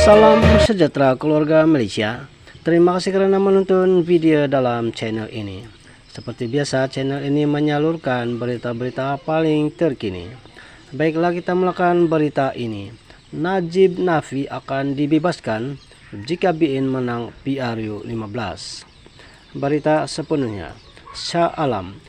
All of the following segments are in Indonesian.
Salam sejahtera keluarga Malaysia. Terima kasih karena menonton video dalam channel ini. Seperti biasa, channel ini menyalurkan berita-berita paling terkini. Baiklah, kita melakukan berita ini. Najib Nafi akan dibebaskan jika BN menang PRU 15. Berita sepenuhnya. Shah Alam,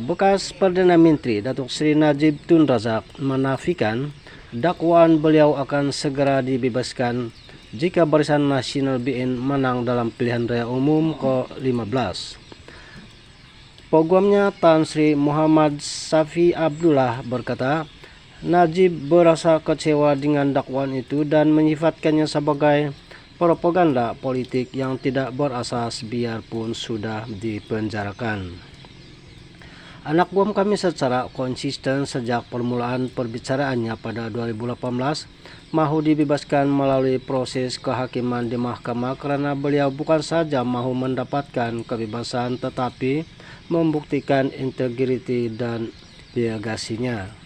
bekas Perdana Menteri Datuk Seri Najib Tun Razak menafikan dakwaan beliau akan segera dibebaskan jika Barisan Nasional BN menang dalam pilihan raya umum ke-15. Peguamnya Tan Sri Muhammad Safi Abdullah berkata, Najib berasa kecewa dengan dakwaan itu dan menyifatkannya sebagai propaganda politik yang tidak berasas biarpun sudah dipenjarakan. Anak buah kami secara konsisten sejak permulaan perbicaraannya pada 2018 mahu dibebaskan melalui proses kehakiman di mahkamah karena beliau bukan saja mahu mendapatkan kebebasan tetapi membuktikan integriti dan legasinya.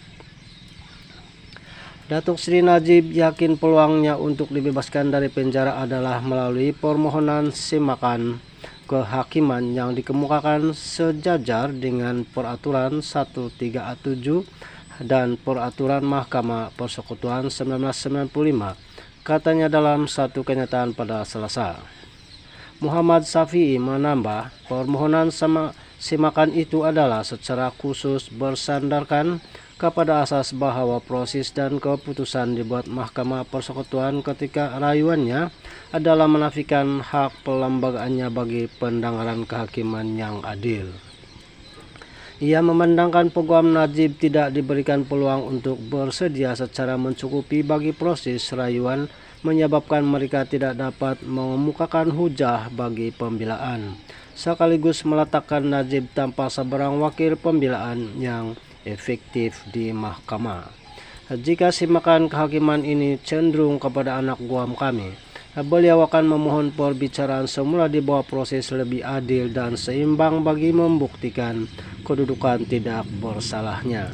Datuk Seri Najib yakin peluangnya untuk dibebaskan dari penjara adalah melalui permohonan semakan kehakiman yang dikemukakan sejajar dengan Peraturan 13A7 dan Peraturan Mahkamah Persekutuan 1995, katanya dalam satu kenyataan pada Selasa. Muhammad Safi'i menambah, permohonan semakan itu adalah secara khusus bersandarkan kepada asas bahwa proses dan keputusan dibuat Mahkamah Persekutuan ketika rayuannya adalah menafikan hak pelembagaannya bagi pendengaran kehakiman yang adil. Ia memandangkan peguam Najib tidak diberikan peluang untuk bersedia secara mencukupi bagi proses rayuan menyebabkan mereka tidak dapat mengemukakan hujah bagi pembelaan, sekaligus meletakkan Najib tanpa seberang wakil pembelaan yang efektif di mahkamah. Jika semakan kehakiman ini cenderung kepada anak guam kami, beliau akan memohon perbicaraan semula di bawah proses lebih adil dan seimbang bagi membuktikan kedudukan tidak bersalahnya.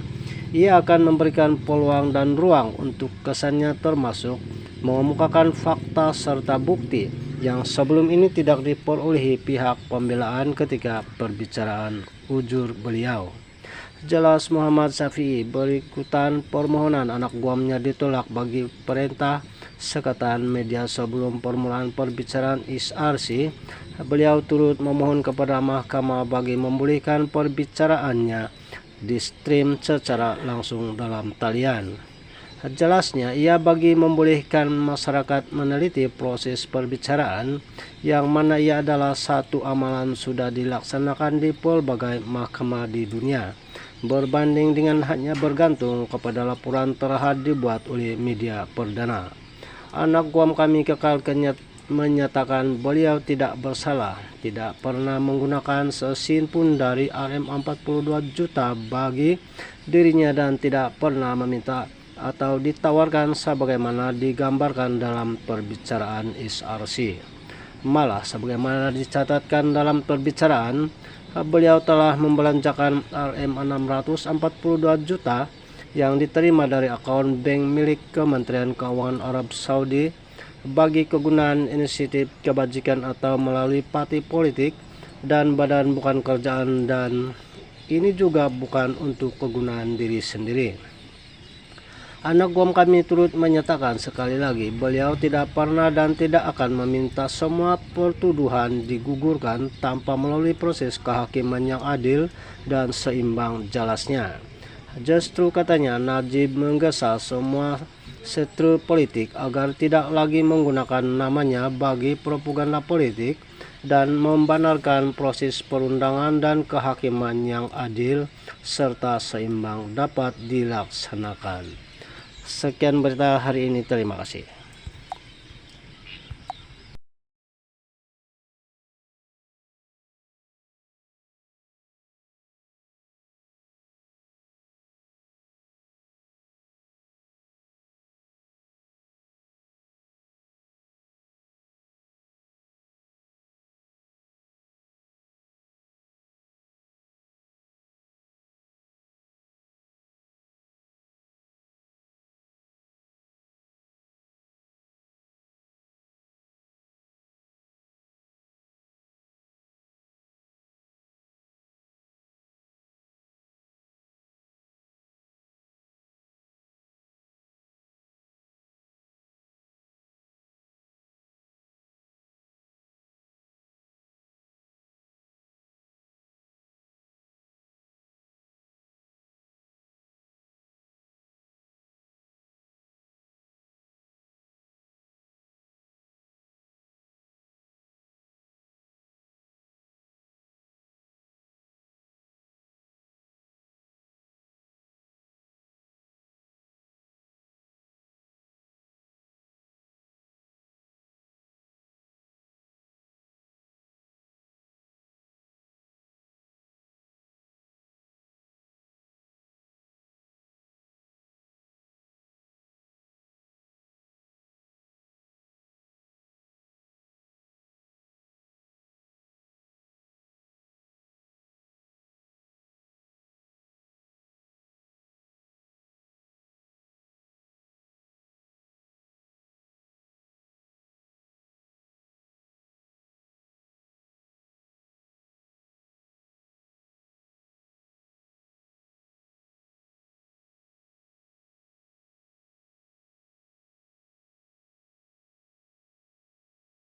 Ia akan memberikan peluang dan ruang untuk kesannya termasuk mengemukakan fakta serta bukti yang sebelum ini tidak diperolehi pihak pembelaan ketika perbicaraan, ujur beliau. Jelas Muhammad Safi'i, berikutan permohonan anak guamnya ditolak bagi perintah sekatan media sebelum permulaan perbicaraan SRC. Beliau turut memohon kepada mahkamah bagi membolehkan perbicaraannya di stream secara langsung dalam talian. Jelasnya, ia bagi membolehkan masyarakat meneliti proses perbicaraan yang mana ia adalah satu amalan sudah dilaksanakan di pelbagai mahkamah di dunia, berbanding dengan hanya bergantung kepada laporan terhad dibuat oleh media perdana. Anak guam kami kekal menyatakan beliau tidak bersalah, tidak pernah menggunakan sesin pun dari Rm42 juta bagi dirinya dan tidak pernah meminta atau ditawarkan sebagaimana digambarkan dalam perbicaraan SRC. Malah sebagaimana dicatatkan dalam perbicaraan, beliau telah membelanjakan Rm642 juta yang diterima dari akun bank milik Kementerian Keuangan Arab Saudi bagi kegunaan inisiatif kebajikan atau melalui parti politik dan badan bukan kerjaan, dan ini juga bukan untuk kegunaan diri sendiri. Anak guam kami turut menyatakan sekali lagi beliau tidak pernah dan tidak akan meminta semua pertuduhan digugurkan tanpa melalui proses kehakiman yang adil dan seimbang. Jelasnya, justru katanya Najib menggesa semua setru politik agar tidak lagi menggunakan namanya bagi propaganda politik dan membenarkan proses perundangan dan kehakiman yang adil serta seimbang dapat dilaksanakan. Sekian berita hari ini, terima kasih.